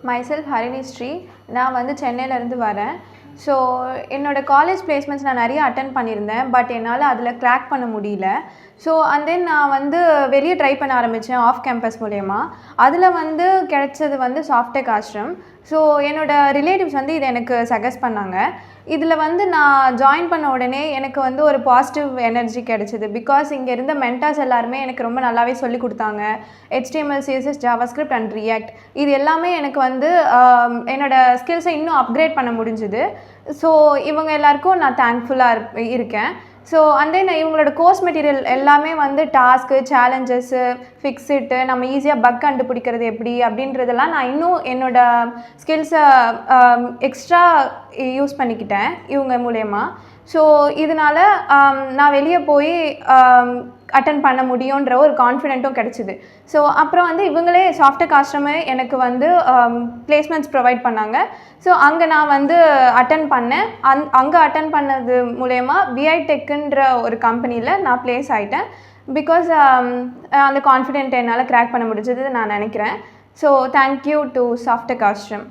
myself Harini Sri. நான் வந்து சென்னையிலேருந்து வரேன். ஸோ என்னோடய காலேஜ் பிளேஸ்மெண்ட்ஸ் நான் நிறைய அட்டென்ட் பண்ணியிருந்தேன். பட் என்னால் அதில் கிராக் பண்ண முடியல. ஸோ அண்ட் தென் நான் வந்து வெளியே ட்ரை பண்ண ஆரம்பித்தேன் ஆஃப் கேம்பஸ் மூலயமா. அதில் வந்து கிடைச்சது வந்து சாஃப்டெக் ஆஷ்ரம். ஸோ என்னோடய ரிலேட்டிவ்ஸ் வந்து இதை எனக்கு சஜஸ்ட் பண்ணாங்க. இதில் வந்து நான் ஜாயின் பண்ண உடனே எனக்கு வந்து ஒரு பாசிட்டிவ் எனர்ஜி கிடச்சிது. பிகாஸ் இங்கே இருந்த மென்டார்ஸ் எல்லாருமே எனக்கு ரொம்ப நல்லாவே சொல்லி கொடுத்தாங்க. HTML, CSS, JavaScript and React இது எல்லாமே எனக்கு வந்து என்னோடய ஸ்கில்ஸை இன்னும் அப்கிரேட் பண்ண முடிஞ்சுது. ஸோ இவங்க எல்லாருக்கும் நான் தேங்க்ஃபுல்லாக இருக்கேன். ஸோ அண்ட் தென் இவங்களோட கோர்ஸ் மெட்டீரியல் எல்லாமே வந்து டாஸ்க்கு, சேலஞ்சஸ்ஸு, ஃபிக்ஸிட்டு, நம்ம ஈஸியாக பக் கண்டுபிடிக்கிறது எப்படி அப்படின்றதெல்லாம் நான் இன்னும் என்னோடய ஸ்கில்ஸை எக்ஸ்ட்ரா யூஸ் பண்ணிக்கிட்டேன் இவங்க மூலயமா. ஸோ இதனால் நான் வெளியே போய் அட்டன் பண்ண முடியுன்ற ஒரு கான்ஃபிடென்ட்டும் கிடச்சிது. ஸோ அப்புறம் வந்து இவங்களே சாஃப்ட்வேர் ஆஷ்ரமே எனக்கு வந்து பிளேஸ்மெண்ட்ஸ் ப்ரொவைட் பண்ணாங்க. ஸோ அங்கே நான் வந்து அட்டன் பண்ணேன். அங்கே அட்டன் பண்ணது மூலயமா VI டெக்குன்ற ஒரு கம்பெனியில் நான் ப்ளேஸ் ஆகிட்டேன். பிகாஸ் அந்த கான்ஃபிடென்ட் என்னால் கிராக் பண்ண முடிஞ்சது நான் நினைக்கிறேன். So thank you to software ashram.